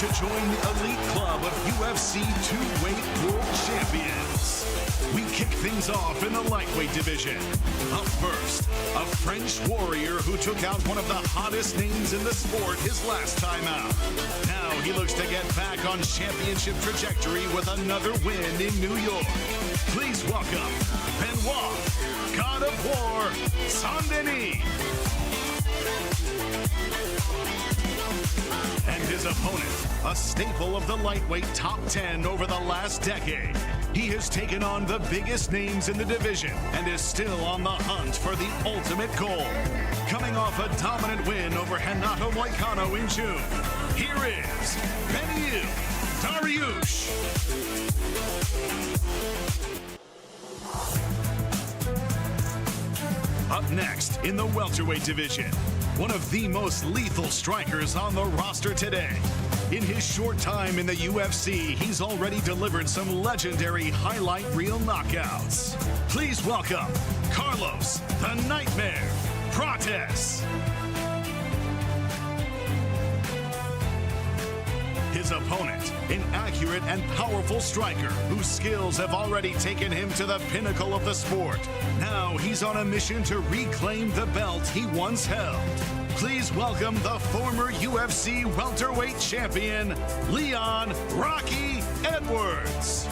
to join the elite club of UFC two-weight world champions. We kick things off in the lightweight division. Up first, a French warrior who took out one of the hottest names in the sport his last time out. Now he looks to get back on championship trajectory with another win in New York. Please welcome Benoit, God of War, Saint-Denis. And his opponent, a staple of the lightweight top 10 over the last decade. He has taken on the biggest names in the division and is still on the hunt for the ultimate goal. Coming off a dominant win over Renato Moicano in June, here is Beneil Dariush. Up next in the welterweight division, one of the most lethal strikers on the roster today. In his short time in the UFC, he's already delivered some legendary highlight reel knockouts. Please welcome Carlos the Nightmare Prates. His opponent, an accurate and powerful striker whose skills have already taken him to the pinnacle of the sport. Now he's on a mission to reclaim the belt he once held. Please welcome the former UFC welterweight champion, Leon "Rocky" Edwards.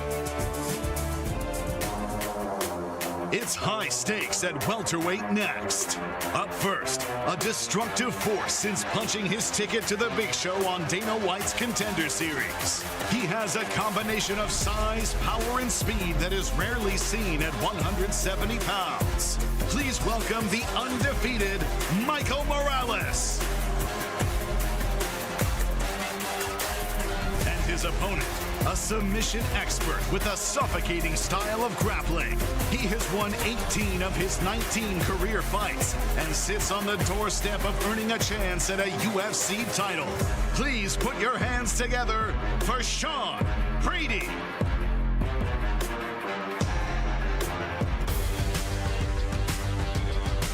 It's high stakes at welterweight next. Up first, a destructive force since punching his ticket to the big show on Dana White's Contender Series. He has a combination of size, power, and speed that is rarely seen at 170 pounds. Please welcome the undefeated Michael Morales. And his opponent, a submission expert with a suffocating style of grappling. He has won 18 of his 19 career fights and sits on the doorstep of earning a chance at a UFC title. Please put your hands together for Sean Brady.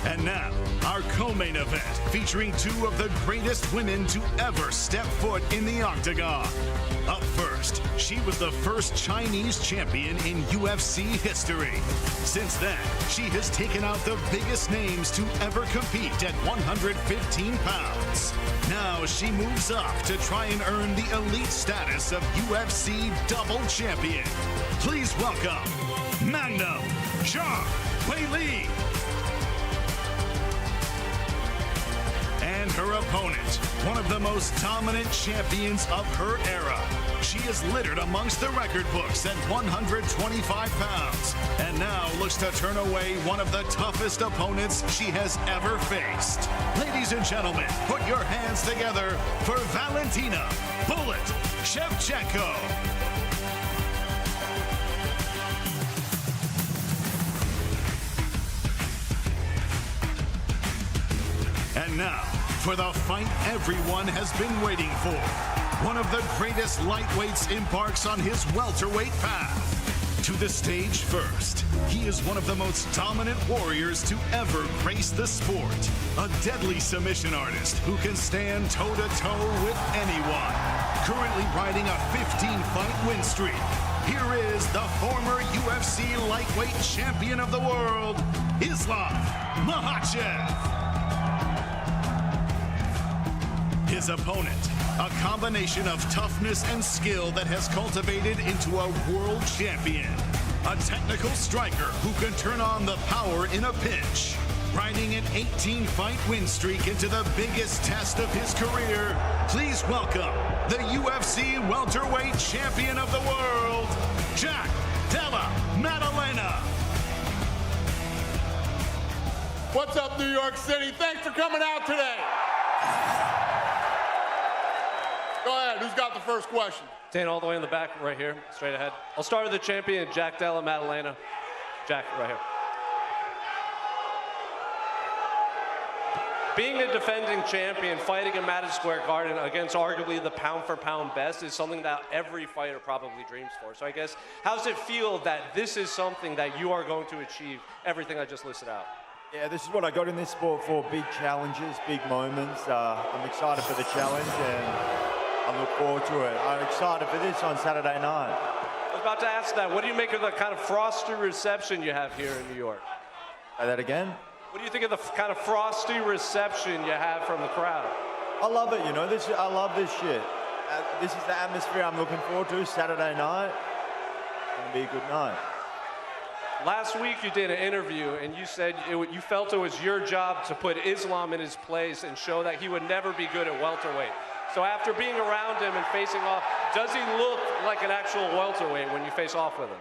And now, our co-main event featuring two of the greatest women to ever step foot in the octagon. Up first, she was the first Chinese champion in UFC history. Since then, she has taken out the biggest names to ever compete at 115 pounds. Now she moves up to try and earn the elite status of UFC double champion. Please welcome Magnum Zhang Weili. And her opponent, one of the most dominant champions of her era. She is littered amongst the record books at 125 pounds, and now looks to turn away one of the toughest opponents she has ever faced. Ladies and gentlemen, put your hands together for Valentina "Bullet" Shevchenko. And now, for the fight everyone has been waiting for. One of the greatest lightweights embarks on his welterweight path. To the stage first, he is one of the most dominant warriors to ever grace the sport. A deadly submission artist who can stand toe-to-toe with anyone. Currently riding a 15-fight win streak. Here is the former UFC lightweight champion of the world, Islam Makhachev. His opponent, a combination of toughness and skill that has cultivated into a world champion. A technical striker who can turn on the power in a pinch. Riding an 18-fight win streak into the biggest test of his career, please welcome the UFC welterweight champion of the world, Della Maddalena. What's up, New York City? Thanks for coming out today. Go ahead, who's got the first question? Staying all the way in the back, right here, straight ahead. I'll start with the champion, Della Maddalena. Jack, right here. Being a defending champion, fighting in Madison Square Garden against arguably the pound-for-pound best is something that every fighter probably dreams for. So I guess, how does it feel that this is something that you are going to achieve, everything I just listed out? Yeah, this is what I got in this sport for, big challenges, big moments. I'm excited for the challenge, and I look forward to it. I'm excited for this on Saturday night. I was about to ask that. What do you make of the kind of frosty reception you have here in New York? Say that again? What do you think of the kind of frosty reception you have from the crowd? I love it, you know. I love this shit. This is the atmosphere I'm looking forward to Saturday night. It's going to be a good night. Last week you did an interview and you said you felt it was your job to put Islam in his place and show that he would never be good at welterweight. So after being around him and facing off, does he look like an actual welterweight when you face off with him?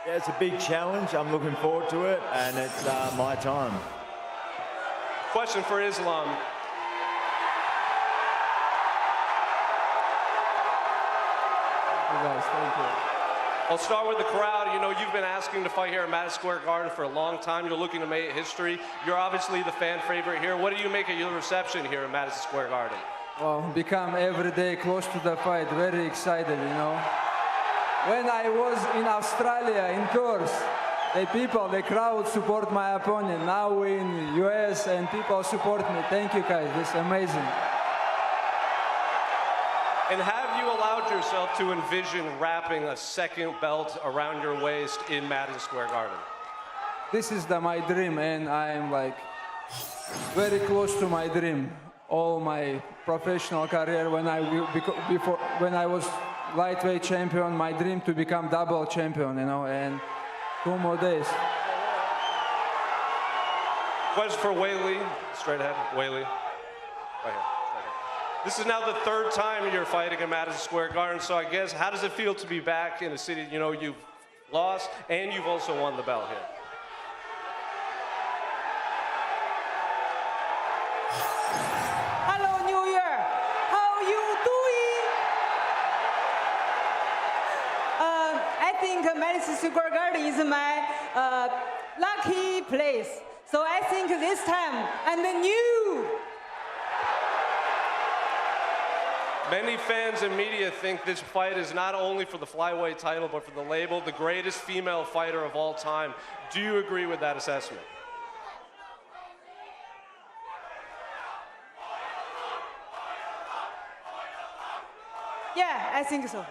Yeah, it's a big challenge. I'm looking forward to it, and it's my time. Question for Islam. Thank you guys, thank you. I'll start with the crowd. You know, you've been asking to fight here at Madison Square Garden for a long time. You're looking to make history. You're obviously the fan favorite here. What do you make of your reception here at Madison Square Garden? Well, become every day close to the fight, very excited, you know. When I was in Australia, in course, the crowd support my opponent. Now we're in US and people support me. Thank you guys, this is amazing. And have you allowed yourself to envision wrapping a second belt around your waist in Madison Square Garden? This is my dream, and I am like very close to my dream. All my professional career, when I was lightweight champion, my dream to become double champion, you know, and 2 more days. Question for Weili, straight ahead, Weili, right here. This is now the 3rd time you're fighting in Madison Square Garden, so I guess, how does it feel to be back in a city, you know, you've lost and you've also won the belt here? Hello, New Year. How you doing? I think Madison Square Garden is my lucky place. So I think this time I'm the new. Many fans and media think this fight is not only for the flyweight title, but for the label, the greatest female fighter of all time. Do you agree with that assessment? Yeah, I think so.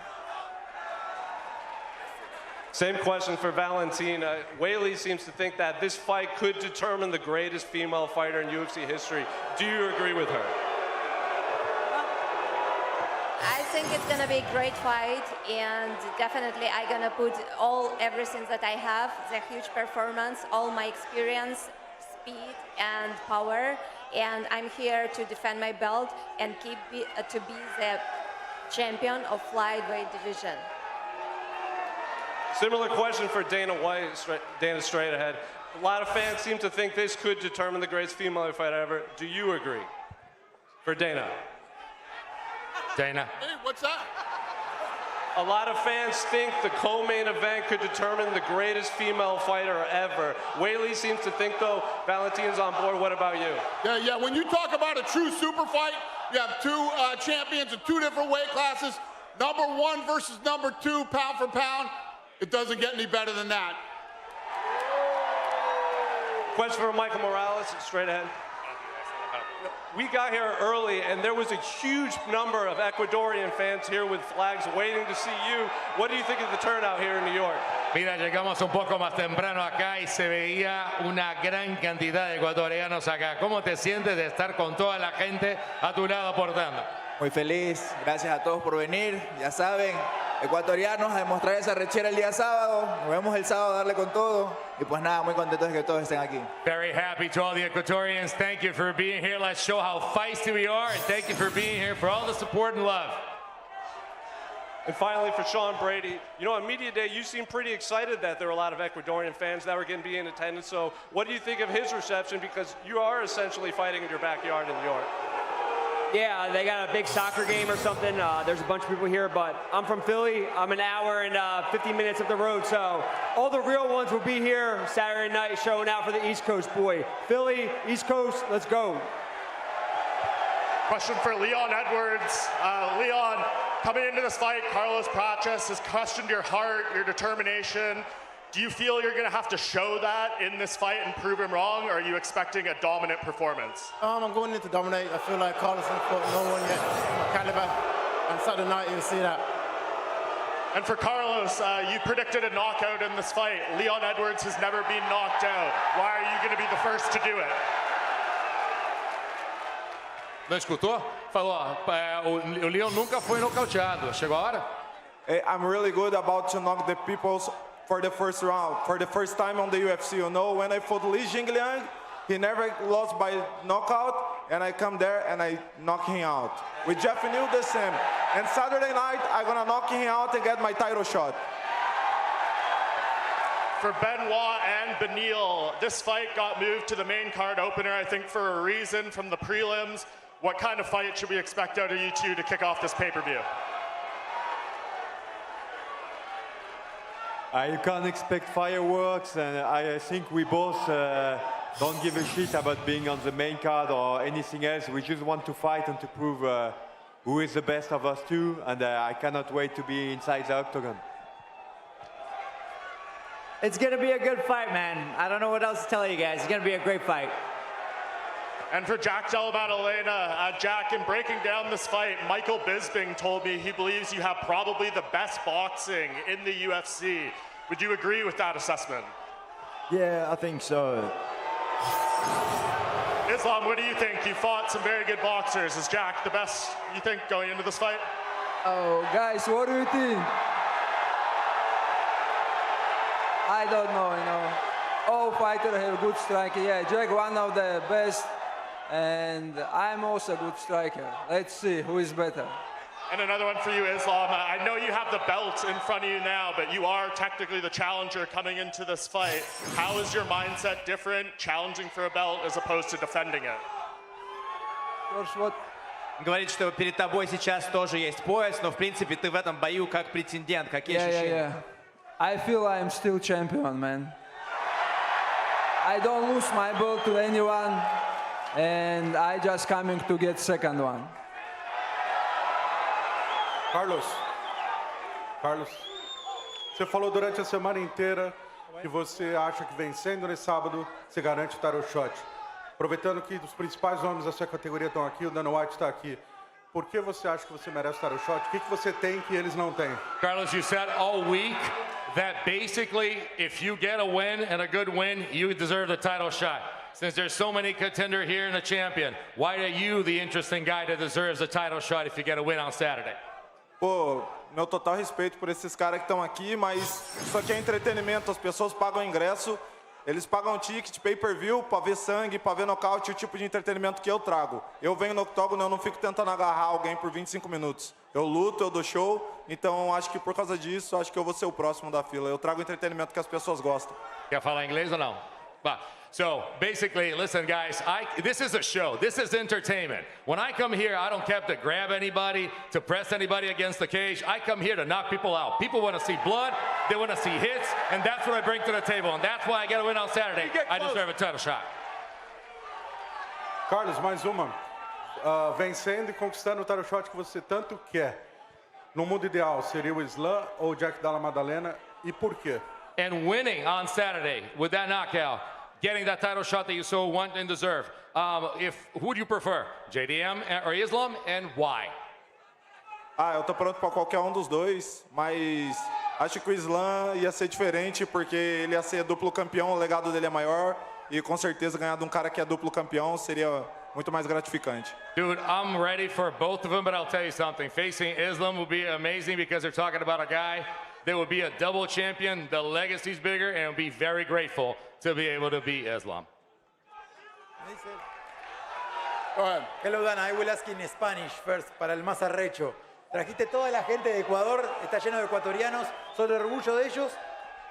Same question for Valentina. Weili seems to think that this fight could determine the greatest female fighter in UFC history. Do you agree with her? I think it's gonna be a great fight, and definitely I'm gonna put everything that I have, the huge performance, all my experience, speed and power, and I'm here to defend my belt and to be the champion of flyweight division. Similar question for Dana White, Dana straight ahead. A lot of fans seem to think this could determine the greatest female fight ever. Do you agree? For Dana. Dana. Hey, what's up? A lot of fans think the co-main event could determine the greatest female fighter ever. Weili seems to think, though, Valentina's on board. What about you? Yeah, when you talk about a true super fight, you have 2 champions in 2 different weight classes, number 1 versus number 2, pound for pound. It doesn't get any better than that. Question for Michael Morales, straight ahead. We got here early, and there was a huge number of Ecuadorian fans here with flags waiting to see you. What do you think of the turnout here in New York? Mira, llegamos un poco más temprano acá y se veía una gran cantidad de ecuatorianos acá. ¿Cómo te sientes de estar con toda la gente a tu lado aportando? Muy feliz, gracias a todos por venir, ya saben, ecuatorianos a demostrar esa rechera el día sábado, nos vemos el sábado a darle con todo y pues nada, muy contentos de que todos estén aquí. Very happy to all the Ecuadorians. Thank you for being here. Let's show how feisty we are, and thank you for being here, for all the support and love. And finally, for Sean Brady, you know, on Media Day, you seemed pretty excited that there were a lot of Ecuadorian fans that were going to be in attendance. So what do you think of his reception? Because you are essentially fighting in your backyard in New York. Yeah, they got a big soccer game or something. There's a bunch of people here, but I'm from Philly. I'm an hour and 50 minutes up the road, so all the real ones will be here Saturday night showing out for the East Coast boy. Philly, East Coast, let's go. Question for Leon Edwards. Leon, coming into this fight, Carlos Prates has questioned your heart, your determination. Do you feel you're going to have to show that in this fight and prove him wrong, or are you expecting a dominant performance? I'm going in to dominate. I feel like Carlson fought no one yet my caliber, and Saturday night you'll see that. And for Carlos, you predicted a knockout in this fight. Leon Edwards has never been knocked out. Why are you going to be the first to do it? Não escutou? Falou, o Leon nunca foi nocauteado. Chegou a hora? I'm really good about to knock the peoples for the first round, for the first time on the UFC. You know, when I fought Li Jingliang, he never lost by knockout, and I come there and I knock him out. With Jeff Neal, the same. And Saturday night, I'm gonna knock him out and get my title shot. For Benoit and Beneil, this fight got moved to the main card opener, I think for a reason from the prelims. What kind of fight should we expect out of you two to kick off this pay-per-view? You can't expect fireworks, and I think we both don't give a shit about being on the main card or anything else. We just want to fight and to prove who is the best of us two, and I cannot wait to be inside the octagon. It's going to be a good fight, man. I don't know what else to tell you guys. It's going to be a great fight. And for Jack Della Maddalena, Jack, in breaking down this fight, Michael Bisping told me he believes you have probably the best boxing in the UFC. Would you agree with that assessment? Yeah, I think so. Islam, what do you think? You fought some very good boxers. Is Jack the best, you think, going into this fight? Oh, guys, what do you think? I don't know, you know. All fighters have good striker. Yeah, Jack, one of the best. And I'm also a good striker. Let's see who is better. And another one for you, Islam. I know you have the belt in front of you now, but you are technically the challenger coming into this fight. How is your mindset different, challenging for a belt as opposed to defending it? Говорит, что перед тобой сейчас тоже есть пояс, но в принципе ты в этом бою как претендент. Какие ощущения? Yeah. I feel I'm still champion, man. I don't lose my belt to anyone. And I just coming to get second one. Carlos, você falou durante a semana inteira que você acha que vencendo nesse sábado, você garante o title shot. Aproveitando que os principais nomes da sua categoria estão aqui, o Dana White está aqui. Por que você acha que você merece o title shot? O que você tem que eles não têm? Carlos, you said all week that basically if you get a win and a good win, you deserve the title shot. Since there's so many contenders here and a champion, why are you the interesting guy that deserves a title shot if you get a win on Saturday? Pô, meu total respeito por esses caras que estão aqui, mas isso aqui é entretenimento, as pessoas pagam ingresso, eles pagam ticket, pay-per-view, pra ver sangue, pra ver nocaute, o tipo de entretenimento que eu trago. Eu venho no octógono, eu não fico tentando agarrar alguém por 25 minutos. Eu luto, eu dou show, então acho que por causa disso, acho que eu vou ser o próximo da fila. Eu trago entretenimento que as pessoas gostam. Quer falar inglês ou não? So basically, listen, guys, this is a show. This is entertainment. When I come here, I don't care to grab anybody, to press anybody against the cage. I come here to knock people out. People want to see blood. They want to see hits. And that's what I bring to the table. And that's why I get a win on Saturday. I deserve a title shot. Carlos, mais uma. Vencendo e conquistando o title shot que você tanto quer. No mundo ideal, seria o Islam ou o Jack Della Maddalena? E por quê? And winning on Saturday with that knockout, getting that title shot that you so want and deserve. Who do you prefer, JDM or Islam, and why? Eu tô pronto para qualquer um dos dois, mas acho que o Islam ia ser diferente porque ele ia ser duplo campeão, o legado dele é maior e com certeza ganhar de um cara que é duplo campeão seria muito mais gratificante. Dude, I'm ready for both of them, but I'll tell you something. Facing Islam will be amazing because they're talking about a guy that will be a double champion. The legacy's bigger, and will be very grateful to be able to beat Islam. Go ahead. Hello, Dana. I will ask in Spanish first, para el más arrecho. Trajiste toda la gente de Ecuador, está lleno de ecuatorianos, son el orgullo de ellos,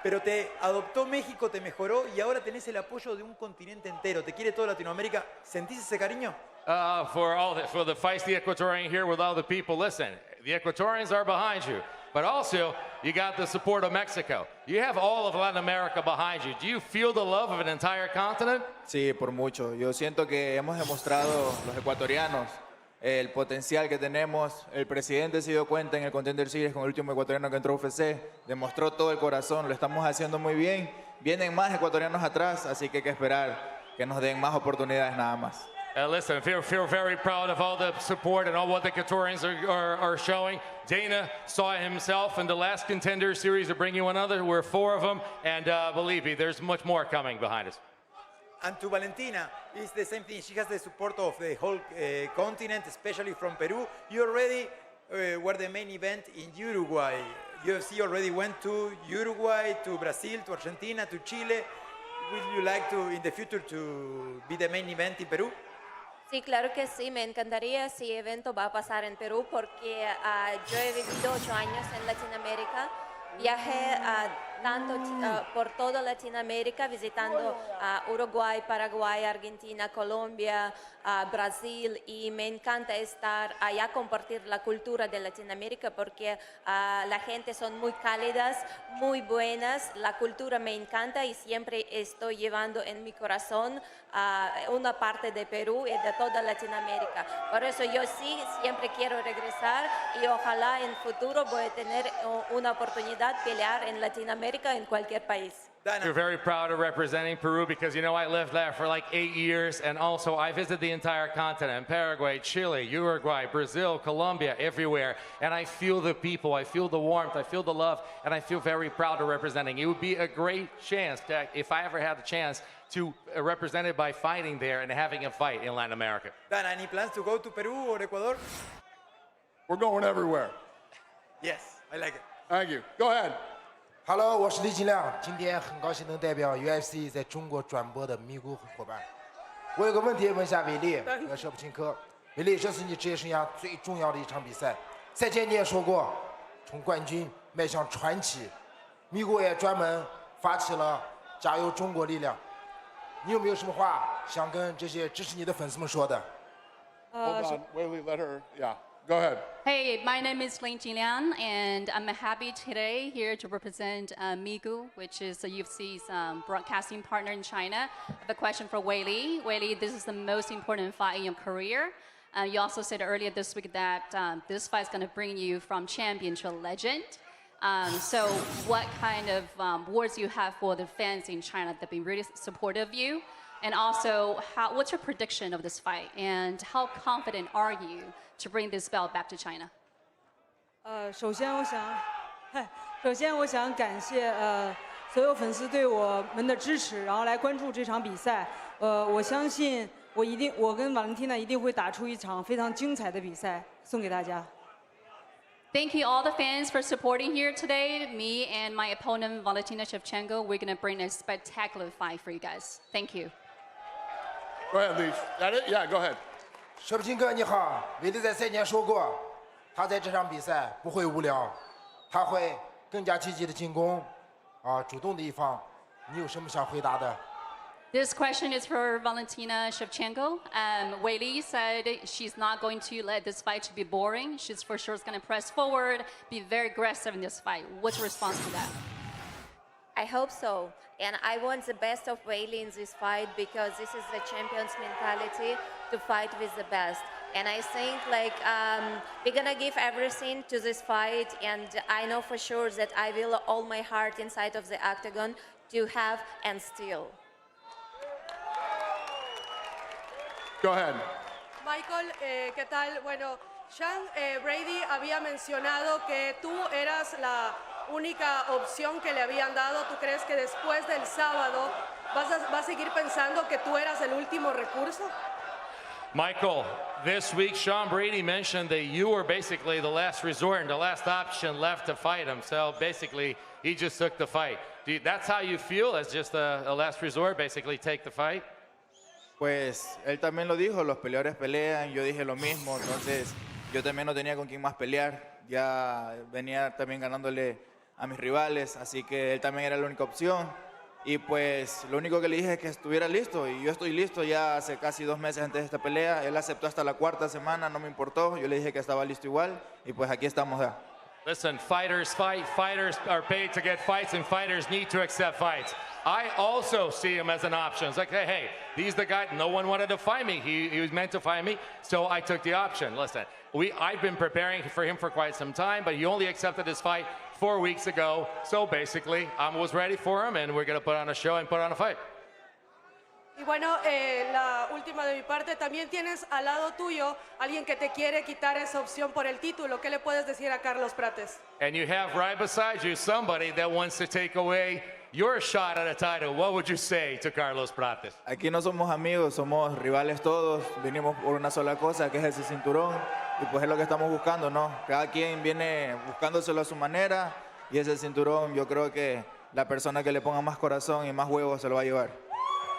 pero te adoptó México, te mejoró y ahora tenés el apoyo de un continente entero. Te quiere toda Latinoamérica. ¿Sentís ese cariño? For the feisty Ecuadorian here with all the people, listen, the Ecuadorians are behind you, but also you got the support of Mexico. You have all of Latin America behind you. Do you feel the love of an entire continent? Sí, por mucho. Yo siento que hemos demostrado los ecuatorianos el potencial que tenemos. El presidente se dio cuenta en el Contender Series con el último ecuatoriano que entró a UFC, demostró todo el corazón, lo estamos haciendo muy bien. Vienen más ecuatorianos atrás, así que hay que esperar que nos den más oportunidades nada más. Listen, feel very proud of all the support and all what the Ecuadorians are showing. Dana saw himself in the last Contender Series to bring you another. We're 4 of them, and believe me, there's much more coming behind us. And to Valentina, it's the same thing. She has the support of the whole continent, especially from Peru. You already were the main event in Uruguay. UFC already went to Uruguay, to Brazil, to Argentina, to Chile. Would you like to, in the future, to be the main event in Perú? Sí, claro que sí, me encantaría si el evento va a pasar en Perú porque yo he vivido 8 años en Latinoamérica. Viajé tanto por toda Latinoamérica visitando Uruguay, Paraguay, Argentina, Colombia, Brasil, y me encanta estar allá, compartir la cultura de Latinoamérica porque la gente son muy cálidas, muy buenas, la cultura me encanta y siempre estoy llevando en mi corazón una parte de Perú y de toda Latinoamérica. Por eso yo sí siempre quiero regresar y ojalá en futuro voy a tener una oportunidad de pelear en Latinoamérica en cualquier país. You're very proud of representing Peru because, you know, I lived there for like 8 years, and also I visited the entire continent, Paraguay, Chile, Uruguay, Brazil, Colombia, everywhere, and I feel the people, I feel the warmth, I feel the love, and I feel very proud of representing. It would be a great chance, to, if I ever had the chance, to represent it by fighting there and having a fight in Latin America. Dan, any plans to go to Peru or Ecuador? We're going everywhere. Yes, I like it. Thank you. Go ahead. Hello， 我是李金亮，今天很高兴能代表 UFC 在中国转播的咪咕伙伴。我有个问题问一下韦利和舍甫琴科。韦利，这是你职业生涯最重要的一场比赛，赛前你也说过，从冠军迈向传奇。咪咕也专门发起了加油中国力量。你有没有什么话想跟这些支持你的粉丝们说的？ Hold on, Weili, let her. Yeah, go ahead. Hey, my name is Lin Jilian, and I'm happy today here to represent Migu, which is the UFC's broadcasting partner in China. I have a question for Weili. Weili, this is the most important fight in your career. You also said earlier this week that this fight is going to bring you from champion to a legend. So what kind of words you have for the fans in China that have been really supportive of you? And also, what's your prediction of this fight? And how confident are you to bring this belt back to China? 首先我想感谢所有粉丝对我们的支持，然后来关注这场比赛。我相信我跟瓦伦蒂娜一定会打出一场非常精彩的比赛，送给大家。 Thank you all the fans for supporting here today. Me and my opponent Valentina Shevchenko, we're gonna bring a spectacular fight for you guys. Thank you. Go ahead, Lee. That it? Yeah, go ahead. 舍甫琴科你好，韦利在赛前说过，他在这场比赛不会无聊，他会更加积极的进攻，主动的一方。你有什么想回答的？ This question is for Valentina Shevchenko. Weili said she's not going to let this fight to be boring. She's for sure going to press forward, be very aggressive in this fight. What's your response to that? I hope so. And I want the best of Weili in this fight because this is the champion's mentality to fight with the best. And I think we're gonna give everything to this fight, and I know for sure that I will all my heart inside of the octagon to have and steal. Go ahead. Michael, ¿qué tal? Bueno, Sean Brady había mencionado que tú eras la única opción que le habían dado. ¿Tú crees que después del sábado vas a seguir pensando que tú eras el último recurso? Michael, this week Sean Brady mentioned that you were basically the last resort and the last option left to fight him. So basically, he just took the fight. That's how you feel, as just a last resort, basically take the fight? Pues él también lo dijo, los peleadores pelean, yo dije lo mismo, entonces yo también no tenía con quién más pelear, ya venía también ganándole a mis rivales, así que él también era la única opción. Y pues lo único que le dije es que estuviera listo, y yo estoy listo ya hace casi 2 meses antes de esta pelea. Él aceptó hasta la 4ª semana, no me importó, yo le dije que estaba listo igual, y pues aquí estamos ya. Listen, fighters fight, fighters are paid to get fights, and fighters need to accept fights. I also see him as an option. It's like, hey, he's the guy, no one wanted to fight me. He was meant to fight me, so I took the option. Listen, I've been preparing for him for quite some time, but he only accepted his fight 4 weeks ago. So basically, I was ready for him, and we're going to put on a show and put on a fight. Y bueno, la última de mi parte, también tienes al lado tuyo alguien que te quiere quitar esa opción por el título. ¿Qué le puedes decir a Carlos Prates? And you have right beside you somebody that wants to take away your shot at a title. What would you say to Carlos Prates? Aquí no somos amigos, somos rivales todos. Vinimos por una sola cosa, que es ese cinturón. Y pues es lo que estamos buscando, ¿no? Cada quien viene buscándoselo a su manera. Y ese cinturón, yo creo que la persona que le ponga más corazón y más huevos se lo va a llevar.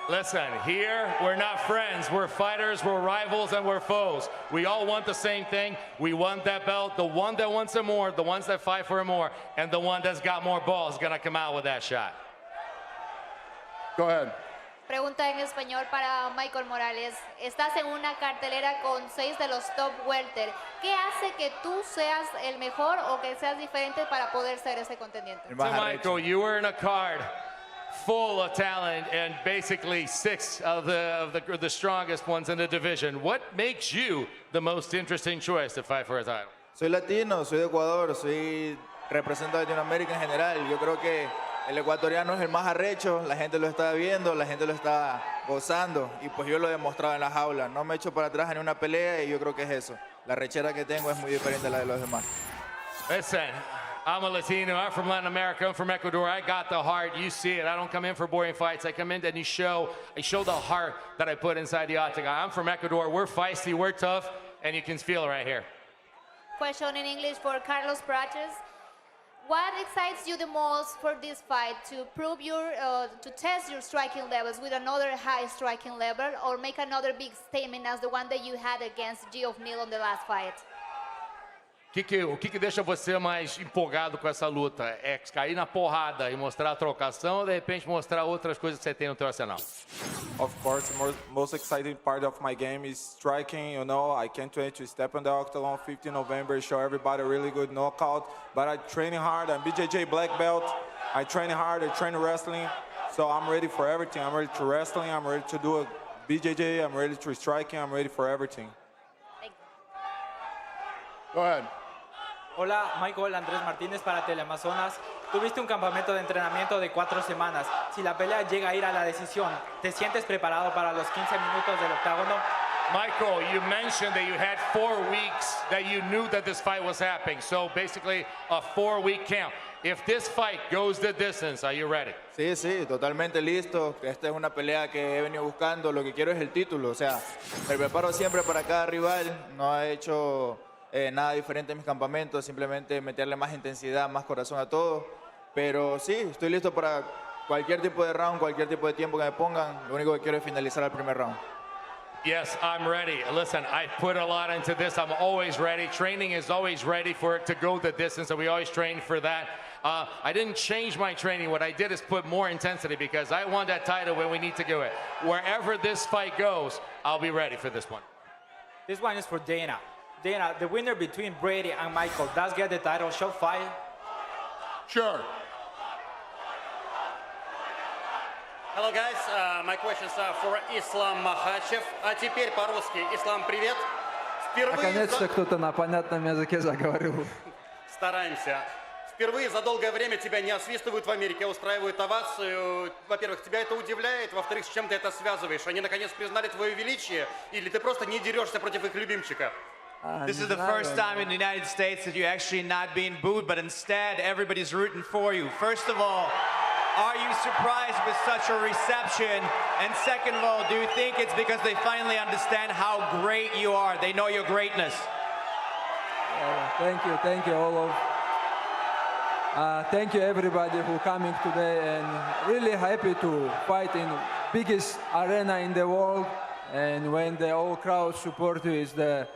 Listen, here we're not friends, we're fighters, we're rivals, and we're foes. We all want the same thing. We want that belt. The one that wants it more, the ones that fight for it more, and the one that's got more balls is gonna come out with that shot. Go ahead. Pregunta en español para Michael Morales. Estás en una cartelera con 6 de los top welter. ¿Qué hace que tú seas el mejor o que seas diferente para poder ser ese contendiente? So Michael, you were in a card full of talent and basically 6 of the strongest ones in the division. What makes you the most interesting choice to fight for a title? Soy latino, soy de Ecuador, represento a Latinoamérica en general. Yo creo que el ecuatoriano es el más arrecho, la gente lo está viendo, la gente lo está gozando y pues yo lo he demostrado en la jaula. No me echo para atrás en una pelea y yo creo que es eso. La rechera que tengo es muy diferente a la de los demás. Listen, I'm a Latino, I'm from Latin America, I'm from Ecuador, I got the heart, you see it. I don't come in for boring fights, I come in and I show the heart that I put inside the octagon. I'm from Ecuador, we're feisty, we're tough, and you can feel it right here. Question in English for Carlos Prates. What excites you the most for this fight? To prove to test your striking levels with another high striking level, or make another big statement as the one that you had against Geoff Neal on the last fight? O que deixa você mais empolgado com essa luta? É cair na porrada e mostrar a trocação ou de repente mostrar outras coisas que você tem no teu arsenal? Of course, the most exciting part of my game is striking. You know, I can't wait to step on the octagon 15 November, show everybody a really good knockout. But I'm training hard. I'm BJJ black belt. I train hard. I train wrestling. So I'm ready for everything. I'm ready to wrestling. I'm ready to do a BJJ. I'm ready to striking. I'm ready for everything. Go ahead. Hola, Michael Andrés Martínez para Teleamazonas. Tuviste un campamento de entrenamiento de 4 semanas. Si la pelea llega a ir a la decisión, ¿te sientes preparado para los 15 minutos del octágono? Michael, you mentioned that you had 4 weeks that you knew that this fight was happening. So basically a 4-week camp. If this fight goes the distance, are you ready? Sí, totalmente listo. Esta es una pelea que he venido buscando. Lo que quiero es el título. O sea, me preparo siempre para cada rival. No he hecho nada diferente en mis campamentos, simplemente meterle más intensidad, más corazón a todo. Pero sí, estoy listo para cualquier tipo de round, cualquier tipo de tiempo que me pongan. Lo único que quiero es finalizar el primer round. Yes, I'm ready. Listen, I put a lot into this. I'm always ready. Training is always ready for it to go the distance, and we always train for that. I didn't change my training. What I did is put more intensity because I want that title when we need to do it. Wherever this fight goes, I'll be ready for this one. This one is for Dana. Dana, the winner between Brady and Michael does get the title shot fight? Sure. Hello, guys. My questions are for Islam Makhachev. А теперь по-русски. Ислам, привет. Наконец-то кто-то на понятном языке заговорил. Стараемся. Впервые за долгое время тебя не освистывают в Америке, а устраивают овацию. Во-первых, тебя это удивляет. Во-вторых, с чем ты это связываешь? Они наконец признали твое величие? Или ты просто не дерешься против их любимчика? This is the first time in the United States that you're actually not being booed, but instead everybody's rooting for you. First of all, are you surprised with such a reception? And second of all, do you think it's because they finally understand how great you are? They know your greatness. Thank you, all of. Thank you everybody who coming today, and really happy to fight in biggest arena in the world. And when the whole crowd support you, is the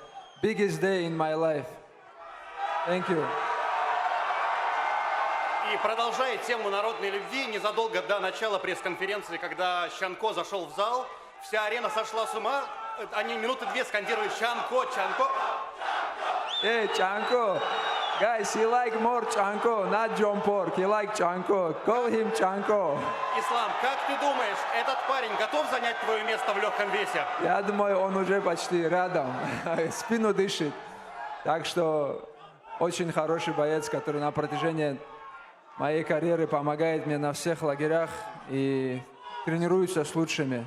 biggest day in my life. Thank you. И продолжая тему народной любви, незадолго до начала пресс-конференции, когда Чанко зашел в зал, вся арена сошла с ума. Они минуты 2 скандировали «Чанко, Чанко». Hey, Чанко. Guys, he like more Chanko, not John Pork. He like Chanko. Call him Chanko. Ислам, как ты думаешь, этот парень готов занять твое место в легком весе? Я думаю, он уже почти рядом. Спину дышит. Так что очень хороший боец, который на протяжении моей карьеры помогает мне на всех лагерях и тренируется с лучшими.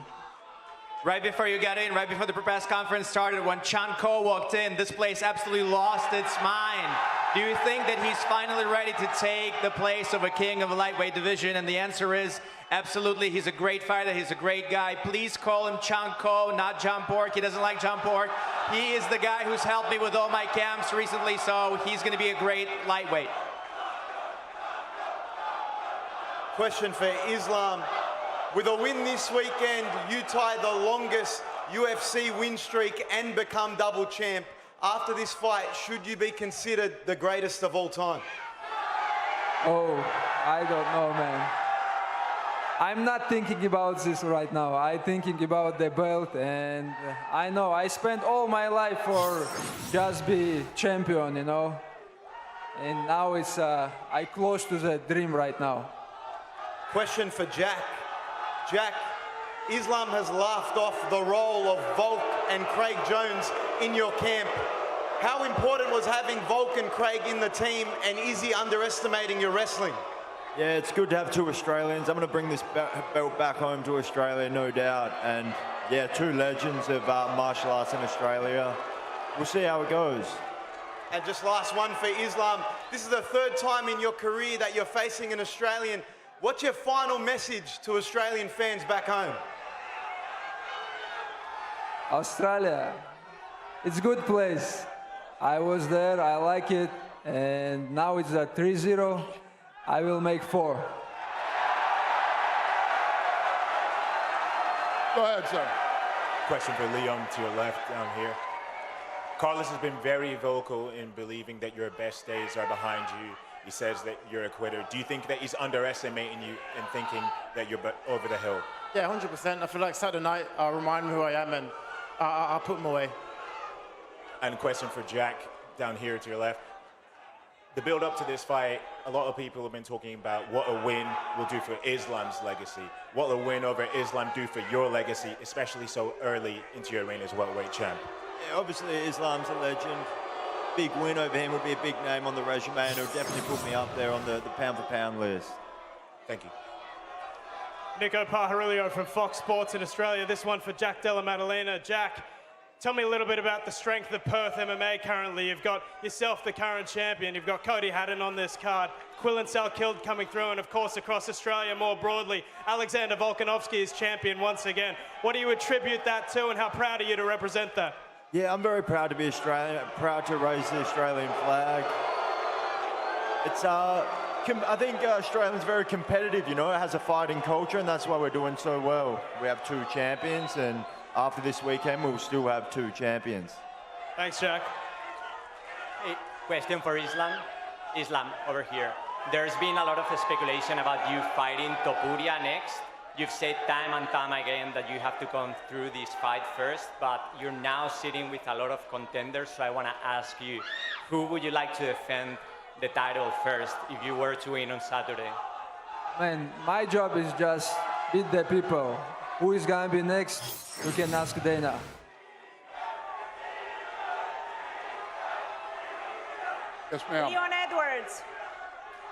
Right before you got in, right before the press conference started, when Chanko walked in, this place absolutely lost its mind. Do you think that he's finally ready to take the place of a king of a lightweight division? And the answer is absolutely. He's a great fighter. He's a great guy. Please call him Chanko, not John Pork. He doesn't like John Pork. He is the guy who's helped me with all my camps recently, so he's going to be a great lightweight. Question for Islam. With a win this weekend, you tie the longest UFC win streak and become double champ. After this fight, should you be considered the greatest of all time? Oh, I don't know, man. I'm not thinking about this right now. I'm thinking about the belt, and I know I spent all my life for just be champion, you know. And now it's I close to the dream right now. Question for Jack. Jack, Islam has laughed off the role of Volk and Craig Jones in your camp. How important was having Volk and Craig in the team, and is he underestimating your wrestling? Yeah, it's good to have two Australians. I'm going to bring this belt back home to Australia, no doubt. And yeah, two legends of martial arts in Australia. We'll see how it goes. And just last one for Islam. This is the third time in your career that you're facing an Australian. What's your final message to Australian fans back home? Australia, it's a good place. I was there, I like it, and now it's at 3-0. I will make 4. Go ahead, sir. Question for Leon to your left down here. Carlos has been very vocal in believing that your best days are behind you. He says that you're a quitter. Do you think that he's underestimating you and thinking that you're over the hill? Yeah, 100%. I feel like Saturday night, I'll remind him who I am, and I'll put him away. And question for Jack down here to your left. The build up to this fight, a lot of people have been talking about what a win will do for Islam's legacy. What will a win over Islam do for your legacy, especially so early into your reign as welterweight champ? Yeah, obviously Islam's a legend. Big win over him would be a big name on the resume, and it would definitely put me up there on the pound-for-pound list. Thank you. Nico Pajarillo from Fox Sports in Australia. This one for Jack Della Maddalena. Jack, tell me a little bit about the strength of Perth MMA currently. You've got yourself, the current champion. You've got Cody Haddon on this card. Quillan Salkild coming through, and of course across Australia more broadly, Alexander Volkanovski is champion once again. What do you attribute that to, and how proud are you to represent that? Yeah, I'm very proud to be Australian, proud to raise the Australian flag. It's, I think Australia's very competitive, you know, it has a fighting culture, and that's why we're doing so well. We have 2 champions, and after this weekend, we'll still have 2 champions. Thanks, Jack. Hey, question for Islam. Islam, over here. There's been a lot of speculation about you fighting Topuria next. You've said time and time again that you have to come through this fight first, but you're now sitting with a lot of contenders, so I want to ask you, who would you like to defend the title first if you were to win on Saturday? Man, my job is just beat the people. Who is going to be next? You can ask Dana. Yes, ma'am. Leon Edwards,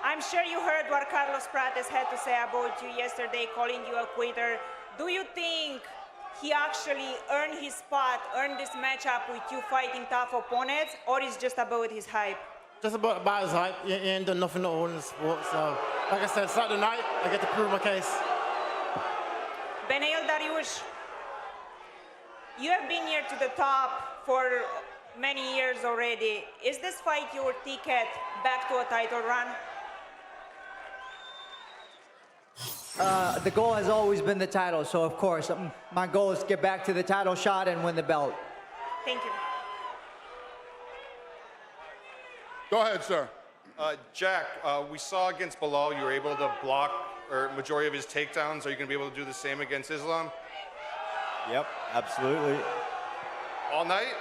I'm sure you heard what Carlos Prates had to say about you yesterday, calling you a quitter. Do you think he actually earned his spot, earned this matchup with you fighting tough opponents, or is just about his hype? Just about his hype. He ain't done nothing at all in the sport. So, like I said, Saturday night, I get to prove my case. Beneil Dariush, you have been here to the top for many years already. Is this fight your ticket back to a title run? The goal has always been the title, so of course, my goal is to get back to the title shot and win the belt. Thank you. Go ahead, sir. Jack, we saw against Bilal you were able to block majority of his takedowns. Are you going to be able to do the same against Islam? Yep, absolutely. All night?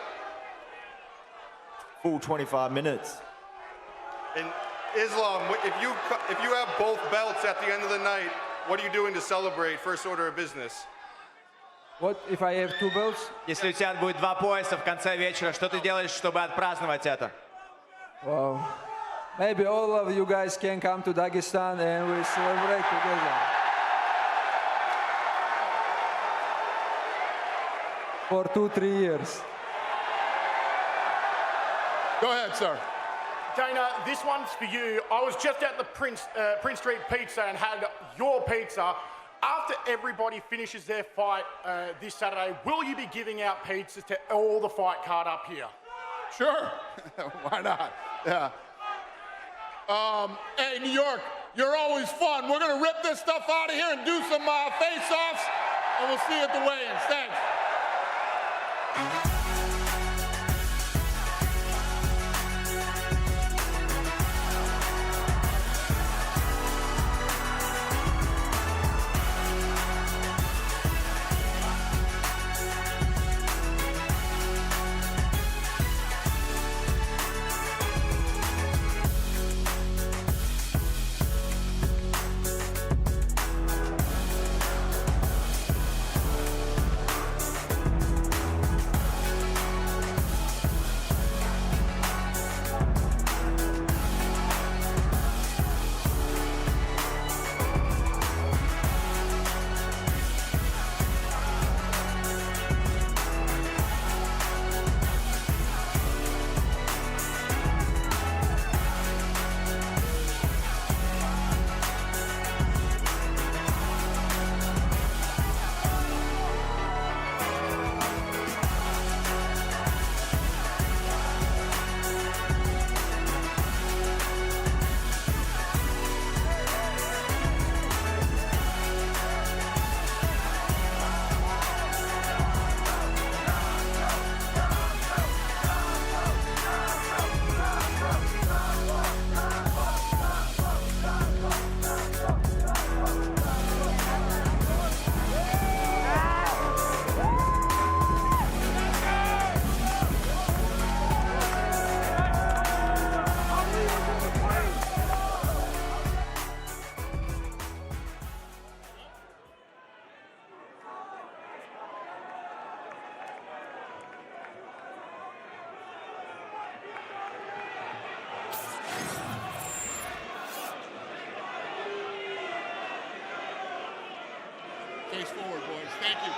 Full 25 minutes. And Islam, if you have both belts at the end of the night, what are you doing to celebrate first order of business? What if I have 2 belts? Если у тебя будет 2 пояса в конце вечера, что ты делаешь, чтобы отпраздновать это? Wow. Maybe all of you guys can come to Dagestan and we celebrate together. For 2-3 years. Go ahead, sir. Dana, this one's for you. I was just at the Prince Street Pizza and had your pizza. After everybody finishes their fight this Saturday, will you be giving out pizzas to all the fight card up here? Sure. Why not? Yeah. Hey, New York, you're always fun. We're going to rip this stuff out of here and do some face-offs, and we'll see you at the weigh-ins. Thanks. Face forward, boys. Thank you.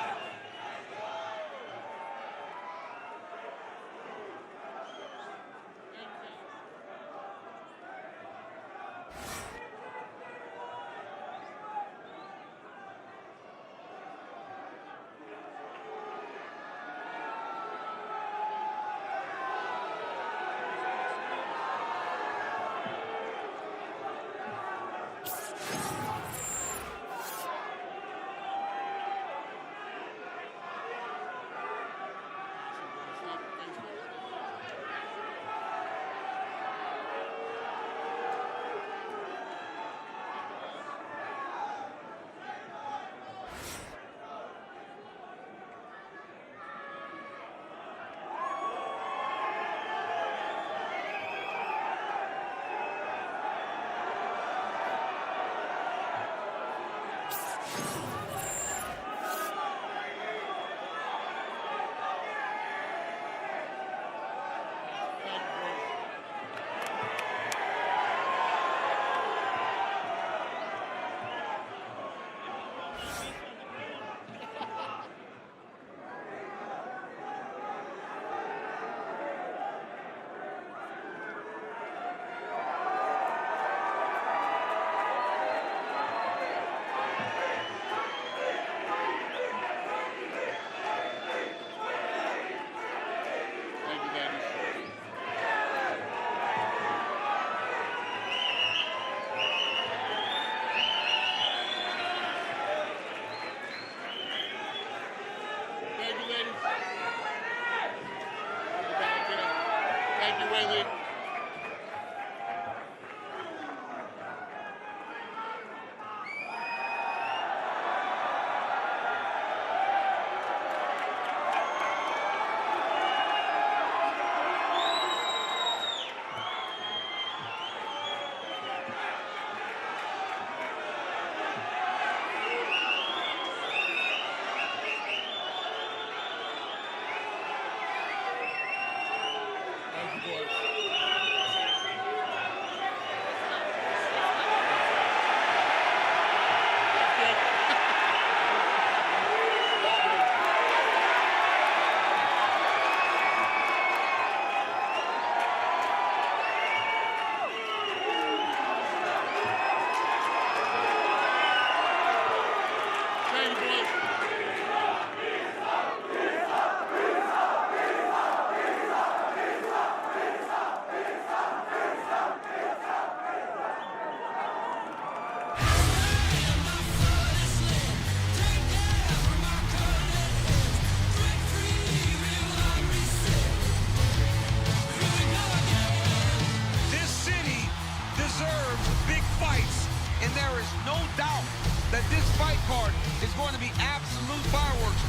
deserves big fights, and there is no doubt that this fight card is going to be absolute fireworks.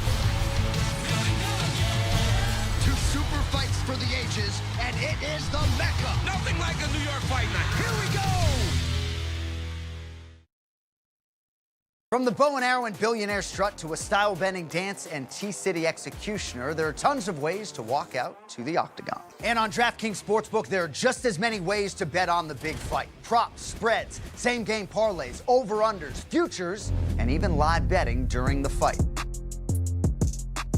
Two super fights for the ages, and it is the Mecca. Nothing like a New York fight night. Here we go! From the bow and arrow and billionaire strut to a style-bending dance and T-City executioner, there are tons of ways to walk out to the octagon. And on DraftKings Sportsbook, there are just as many ways to bet on the big fight. Props, spreads, same-game parlays, over-unders, futures, and even live betting during the fight.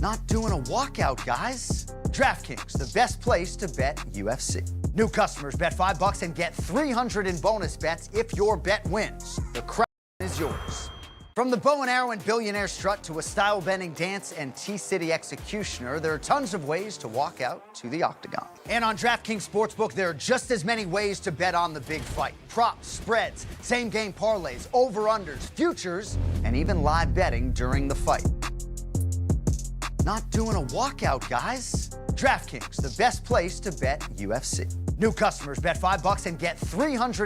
Not doing a walkout, guys. DraftKings, the best place to bet UFC. New customers bet $5 and get $300 in bonus bets if your bet wins. The crown is yours. From the bow and arrow and billionaire strut to a style-bending dance and T-City executioner, there are tons of ways to walk out to the octagon. And on DraftKings Sportsbook, there are just as many ways to bet on the big fight. Props, spreads, same-game parlays, over-unders, futures, and even live betting during the fight. Not doing a walkout, guys. DraftKings, the best place to bet UFC. New customers bet $5 and get $300